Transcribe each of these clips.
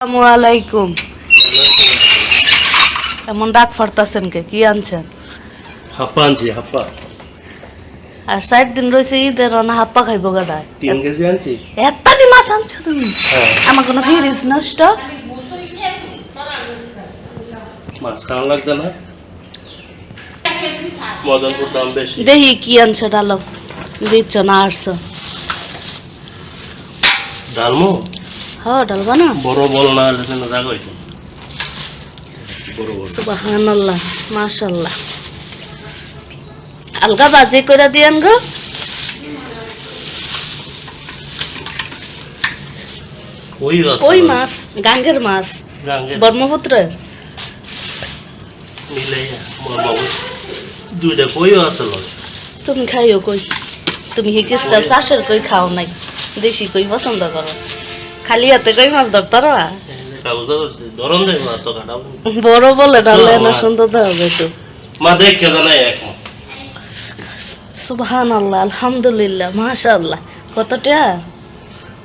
আসসালামু আলাইকুম। এমন ডাক ফারতাছেন কে? কি আনছেন? হাপ্পা আনছি, হাপ্পা। আর 4 দিন রয়েছে ঈদের, না হাপ্পা খাইবো গাডায়? 3 কেজি আনছি। এত্তানি মাছ আনছো তুমি? হ্যাঁ। আমার কোনো ফিরিস নষ্ট? মাছ খাওয়া লাগবে না, মদনপুর দাম বেশি। দেখি কি আনছো, ডালো দিচ্ছ না আসছো। ডালমো ডালবা না? বড় বল না হলে যেন জায়গা হইতো। বড় বড়। সুবহানাল্লাহ, মাশাআল্লাহ। আলগা বাজি কইরা দিয়েন গো। ওই মাছ গাঙ্গের মাছ, ব্রহ্মপুত্রের মিলাইয়া ব্রহ্মপুত্র দুইটা কইও আছে লগে। তুমি খাইও কই? তুমি হিকিস্তা চাষের কই খাও নাই, দেশি কই পছন্দ করো? খালি হাতে কই মাছ ধরতারো? বড় বলে ডালে না সুন্দর হবে তো। মা দেখে জানাই এক মা। সুবহানাল্লাহ, আলহামদুলিল্লাহ, মাশাআল্লাহ। কত টাকা?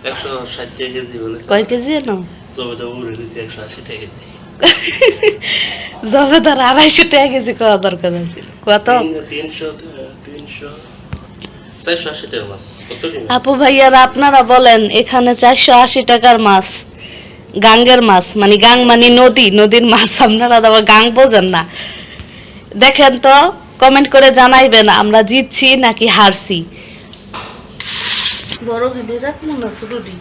160 টাকা কেজি বলে। কয় কেজি এনো? জবেদা উড়ে গেছে 180 টাকা কেজি। জবেদার 250 টাকা কেজি খাওয়া দরকার ছিল। কত? 480 টাকার মাছ। কত টাকা? আপু ভাইয়ারা আপনারা বলেন, এখানে 480 টাকার মাছ, গাঙ্গের মাছ, মানে গাং মানে নদী, নদীর মাছ। আপনারা তো আবার গাং বোঝেন না। দেখেন তো, কমেন্ট করে জানাইবেন আমরা জিতছি নাকি হারছি। বড় ভিডিও রাখবো না ছোটটি?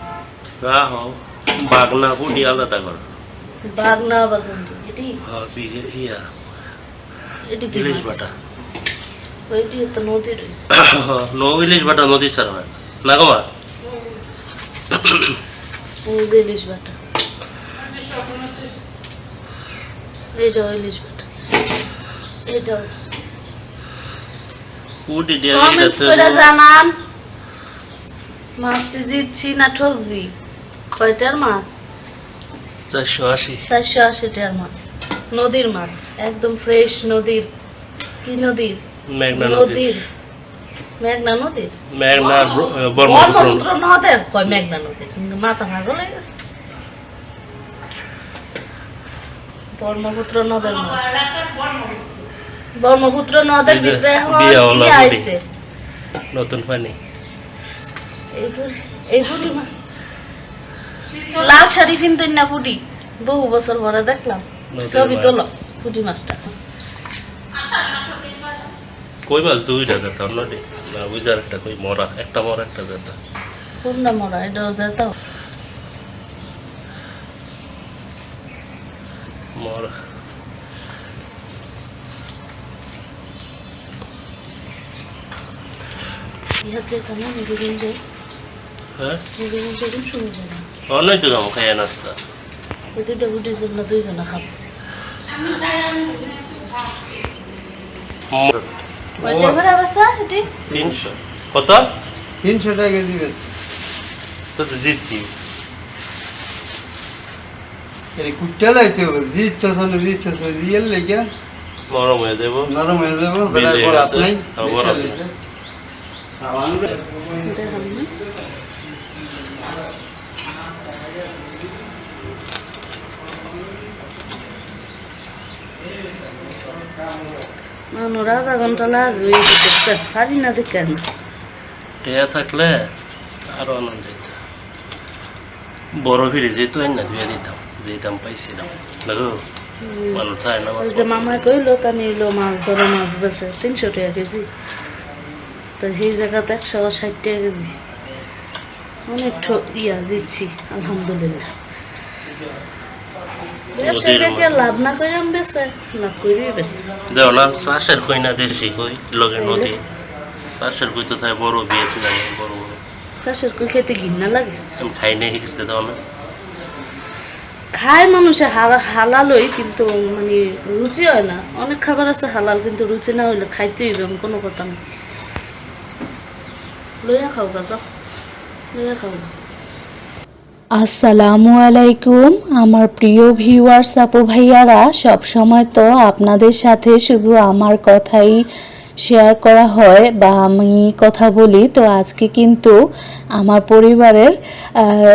রাহো বাগনা পুডি আলাদা কর। বাগনা বাগন্ডি এটি? হ্যাঁ বিগে ইয়া এটি কি ইলিশ মাছ? বাটা। ওইটি তো নদীর। নো ইলিশ বাটা নদী সার হয় না গো মা। এই যে ইলিশ বাটা, এইটা ইলিশ বাটা, এইটা। পুডি দিয়া কমেন্টস করে জানান মাছটি জিতছি না ঠকছি। কয়টার মাছ? 480। 480 টাকার মাছ, নদীর মাছ, একদম ফ্রেশ নদীর। কি নদীর? মেঘনা নদীর। মেঘনা নদীর? মেঘনা ব্রহ্মপুত্র নদের কয় মেঘনা নদীর? কিন্তু মাথা ভাগল হয়ে গেছে। ব্রহ্মপুত্র নদের মাছ, ব্রহ্মপুত্র নদের ভিতরে এখন কি আইছে? নতুন পানি। এই পুঁটি মাছ, লাল শাড়ি পিনতেন না পুঁটি, বহু বছর পরে দেখলাম। ছবি তোলো পুঁটি মাছটা। কই মাছ দুইটা যেত নদী না, বুঝার একটা কই মরা, একটা মরা একটা যেত। কোনটা মরা? এটাও যেত মরা। হ্যাঁ অনেক দাম খাইয়া নাস্তা। দুইটা পুঁটির জন্য দুইজনে খাবো। কত? 300 টাকা দিবে তো জিতছি। কুটটা লাইতে হবে, জিতছ দিয়ে লেগে নরম হয়ে যাবো, নরম হয়ে যাবো। আধা ঘন্টা লাগবে, সারি না দেখেন। টেয়া থাকলে আরো আনন্দিত। বড় ভিড়ে যেত না ধুয়ে দিতাম, যে দাম পাইছিলাম দেখো মানুষ খায় না। ওই যে মামা কইলো তা নিলো মাছ ধরো, মাছ বেছে 300 টাকা কেজি, তো সেই জায়গাতে 160 টাকা কেজি। অনেক জিতছি আলহামদুলিল্লাহ। লাভ না করে আমি বেছে, লাভ করে বেছে দেও না। চাষের কই না দেশি কই লগে নদী, চাষের কই তো তাই বড় বিয়ে বড় বড়। চাষের কই খেতে ঘিন্না লাগে? আমি খাই নাই, শিখতে দাও না। খায় মানুষে হালালই, কিন্তু মানে রুচি হয় না। অনেক খাবার আছে হালাল, কিন্তু রুচি না হইলে খাইতে হইবে, কোনো কথা না। লইয়া খাও গাজা, লইয়া খাও। আসসালামু আলাইকুম আমার প্রিয় ভিউয়ার্স আপু ভাইয়ারা। সব সময় তো আপনাদের সাথে শুধু আমার কথাই শেয়ার করা হয় বা আমি কথা বলি। তো আজকে কিন্তু আমার পরিবারের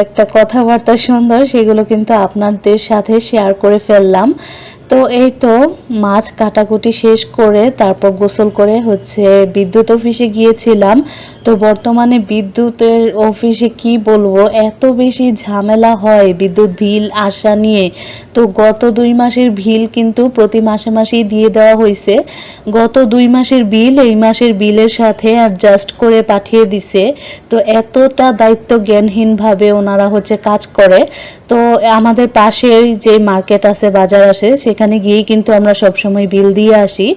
একটা কথাবার্তা সুন্দর, সেগুলো কিন্তু আপনাদের সাথে শেয়ার করে ফেললাম। তো এই তো মাছ কাটাকুটি শেষ করে তারপর গোসল করে হচ্ছে বিদ্যুৎ অফিসে গিয়েছিলাম। তো বর্তমানে বিদ্যুতের অফিসে কি বলবো, এত বেশি ঝামেলা হয় বিদ্যুৎ বিল আসা নিয়ে। তো গত 2 মাসের বিল কিন্তু প্রতি মাসে মাসেই দিয়ে দেওয়া হয়েছে। গত 2 মাসের বিল এই মাসের বিলের সাথে অ্যাডজাস্ট করে পাঠিয়ে দিছে। তো এতটা দায়িত্ব জ্ঞানহীনভাবে ওনারা হচ্ছে কাজ করে। তো আমাদের পাশের যে মার্কেট আছে, বাজার আছে, সেখানে গিয়েই কিন্তু আমরা সবসময় বিল দিয়ে আসি।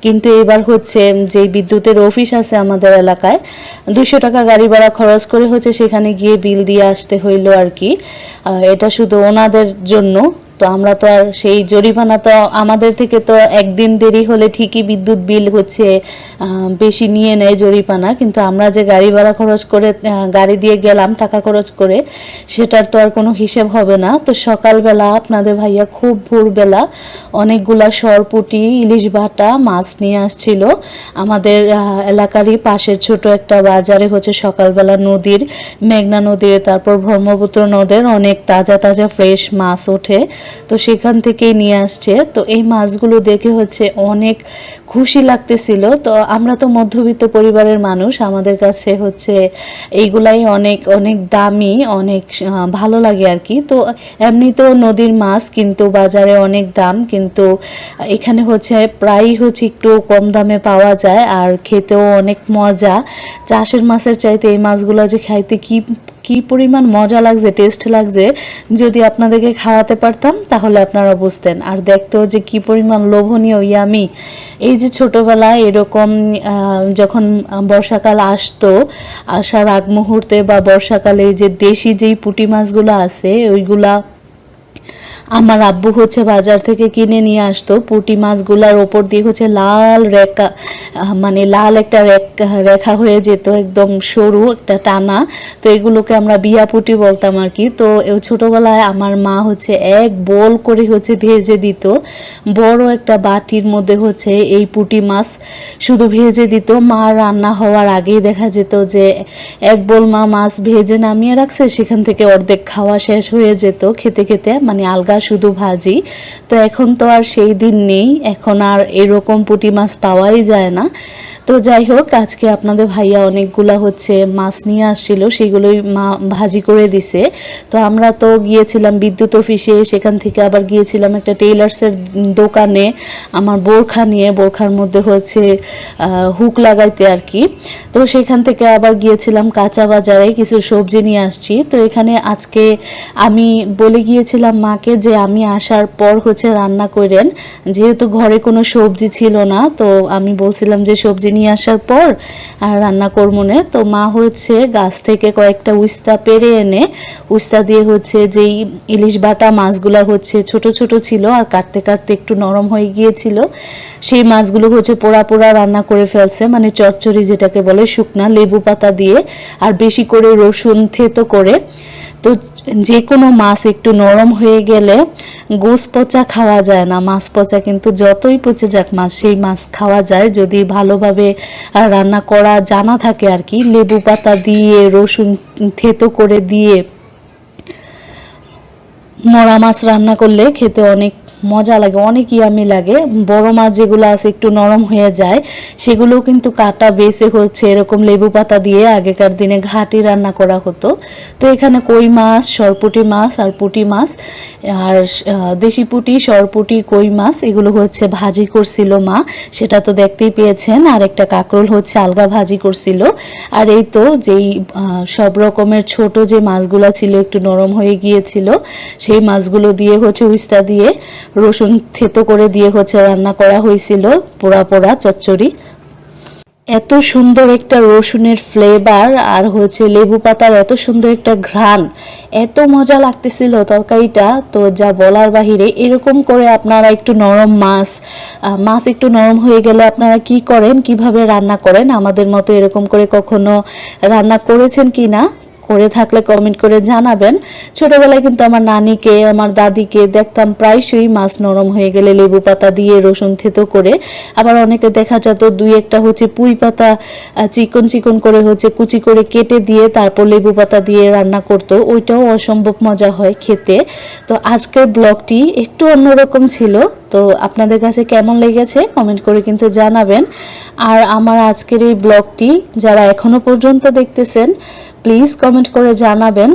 কিন্তু এবার হচ্ছে যে বিদ্যুতের অফিস আছে আমাদের এলাকায়, 200 টাকা গাড়ি ভাড়া খরচ করে হচ্ছে সেখানে গিয়ে বিল দিয়ে আসতে হইলো আর কি। এটা শুধু ওনাদের জন্য। তো আমরা তো আর সেই জরিমানা, তো আমাদের থেকে তো একদিন দেরি হলে ঠিকই বিদ্যুৎ বিল হচ্ছে বেশি নিয়ে নেয় জরিমানা, কিন্তু আমরা যে গাড়ি ভাড়া খরচ করে গাড়ি দিয়ে গেলাম টাকা খরচ করে, সেটার তো আর কোনো হিসেব হবে না। তো সকালবেলা আপনাদের ভাইয়া খুব ভোরবেলা অনেকগুলা সরপুঁটি, ইলিশ ভাটা মাছ নিয়ে আসছিল। আমাদের এলাকারই পাশের ছোট একটা বাজারে হচ্ছে সকালবেলা নদীর, মেঘনা নদীর, তারপর ব্রহ্মপুত্র নদের অনেক তাজা তাজা ফ্রেশ মাছ ওঠে। তো সেখান থেকেই নিয়ে আসছে। তো এই মাছগুলো দেখে হচ্ছে অনেক খুশি লাগতেছিল। তো আমরা তো মধ্যবিত্ত পরিবারের মানুষ, আমাদের কাছে হচ্ছে এইগুলাই অনেক অনেক দামি, অনেক ভালো লাগে আর কি। তো এমনি তো নদীর মাছ কিন্তু বাজারে অনেক দাম, কিন্তু এখানে হচ্ছে প্রায়ই হচ্ছে একটু কম দামে পাওয়া যায় আর খেতেও অনেক মজা। চাষের মাছের চাইতে এই মাছগুলো যে খাইতে কি পরিমাণ মজা লাগছে, টেস্ট লাগছে, যদি আপনাদেরকে খাওয়াতে পারতাম তাহলে আপনারা বুঝতেন। আর দেখতেও যে কি পরিমাণ লোভনীয়, ইয়ামি। এই যে ছোটবেলায় এরকম যখন বর্ষাকাল আসতো, আসার আগ মুহূর্তে বা বর্ষাকালে যে দেশি যেই পুঁটি মাছগুলো আছে ওইগুলা আমার আব্বু হচ্ছে বাজার থেকে কিনে নিয়ে আসতো। পুঁটি মাছগুলার ওপর দিয়ে হচ্ছে লাল রেখা, মানে লাল একটা রেখা হয়ে যেত, একদম সরু একটা টানা। তো এগুলোকে আমরা বিয়া পুঁটি বলতাম আর কি। তো ছোটবেলায় আমার মা হচ্ছে এক বোল করে হচ্ছে ভেজে দিত, বড় একটা বাটির মধ্যে হচ্ছে এই পুঁটি মাছ শুধু ভেজে দিত। মা রান্না হওয়ার আগেই দেখা যেত যে এক বোল মা মাছ ভেজে নামিয়ে রাখছে, সেখান থেকে অর্ধেক খাওয়া শেষ হয়ে যেত খেতে খেতে, মানে আলগা শুধু ভাজি। তো এখন তো আর সেই দিন নেই, এখন আর এরকম পুঁটি মাছ পাওয়াই যায় না। তো যাই হোক, আজকে আপনাদের ভাইয়া অনেকগুলা হচ্ছে মাছ নিয়ে আসছিল, সেগুলোই মা ভাজি করে দিছে। তো আমরা তো গিয়েছিলাম বিদ্যুৎ অফিসে, সেখান থেকে আবার গিয়েছিলাম একটা টেইলার্সের দোকানে আমার বোরখা নিয়ে, বোরখার মধ্যে হচ্ছে হুক লাগাইতে আর কি। তো সেখান থেকে আবার গিয়েছিলাম কাঁচা বাজারে, কিছু সবজি নিয়ে আসছি। তো এখানে আজকে আমি বলে গিয়েছিলাম মাকে যে আমি আসার পর হচ্ছে রান্না করেন, যেহেতু ঘরে কোনো সবজি ছিল না। তো আমি বলছিলাম যে সবজি নিয়ে আসার পর রান্না করবো না। তো মা হচ্ছে গাছ থেকে কয়েকটা উস্তা পেরে এনে, উস্তা দিয়ে হচ্ছে যেই ইলিশ বাটা মাছগুলা হচ্ছে ছোট ছোট ছিল আর কাটতে কাটতে একটু নরম হয়ে গিয়েছিল, সেই মাছগুলো হচ্ছে পোড়া পোড়া রান্না করে ফেলছে, মানে চচ্চড়ি যেটাকে বলে, শুকনা লেবু পাতা দিয়ে আর বেশি করে রসুন থেতো করে। তো যে কোনো মাছ একটু নরম হয়ে গেলে গোস পচা খাওয়া যায় না, মাছ পচা কিন্তু যতই পচে যাক মাছ, সেই মাছ খাওয়া যায় যদি ভালোভাবে রান্না করা জানা থাকে আর কি। লেবু পাতা দিয়ে রসুন থেতো করে দিয়ে মরা মাছ রান্না করলে খেতে অনেক মজা লাগে, অনেক ইয়ামি লাগে। বড় মাছ যেগুলো আছে একটু নরম হয়ে যায়, সেগুলো কিন্তু কাটা বেছে হচ্ছে এরকম লেবু পাতা দিয়ে আগেকার দিনে ঘাটি রান্না করা হতো। তো এখানে কই মাছ, সরপুঁটি মাছ আর পুঁটি মাছ, আর দেশি পুঁটি, সরপুঁটি, কই মাছ, এগুলো হচ্ছে ভাজি করছিল মা, সেটা তো দেখতেই পেয়েছেন। আর একটা কাঁকরোল হচ্ছে আলগা ভাজি করছিল। আর এই তো যেই সব রকমের ছোট যে মাছগুলো ছিল একটু নরম হয়ে গিয়েছিল, সেই মাছগুলো দিয়ে হচ্ছে উস্তা দিয়ে রসুন থেতো করে দিয়ে হচ্ছে রান্না করা হয়েছিল পোড়া পোড়া চচ্চড়ি। এত সুন্দর একটা রসুনের ফ্লেভার আর হচ্ছে লেবু পাতার এত সুন্দর একটা ঘ্রাণ, এত মজা লাগতেছিল তরকারিটা, তো যা বলার বাহিরে। এরকম করে আপনারা একটু নরম মাছ একটু নরম হয়ে গেলে আপনারা কি করেন, কিভাবে রান্না করেন, আমাদের মতো এরকম করে কখনো রান্না করেছেন কি না করে থাকলে কমেন্ট করে জানাবেন। ছোটবেলায় কিন্তু আমার নানিকে, আমার দাদিকে দেখতাম প্রায়শই মাছ নরম হয়ে গেলে লেবু পাতা দিয়ে রসুন থেতো করে, আবার অনেকে দেখা যেত দুই একটা হচ্ছে পুঁই পাতা চিকন চিকন করে হচ্ছে কুচি করে কেটে দিয়ে তারপর লেবু পাতা দিয়ে রান্না করতো, ওইটাও অসম্ভব মজা হয় খেতে। তো আজকের ব্লগটি একটু অন্যরকম ছিল, তো আপনাদের কাছে কেমন লেগেছে কমেন্ট করে কিন্তু জানাবেন। আর আমার আজকের এই ব্লগটি যারা এখনো পর্যন্ত দেখতেছেন প্লিজ কমেন্ট করে জানাবেন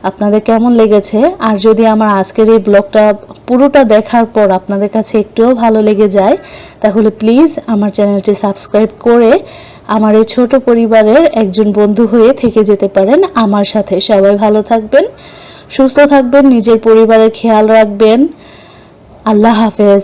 আপনাদের কেমন লেগেছে। আর যদি আমার আজকের এই ব্লগটা পুরোটা দেখার পর আপনাদের কাছে একটুও ভালো লেগে যায় তাহলে প্লিজ আমার চ্যানেলটি সাবস্ক্রাইব করে আমার এই ছোট পরিবারের একজন বন্ধু হয়ে থেকে যেতে পারেন আমার সাথে। সবাই ভালো থাকবেন, সুস্থ থাকবেন, নিজের পরিবারের খেয়াল রাখবেন। আল্লাহ হাফেজ।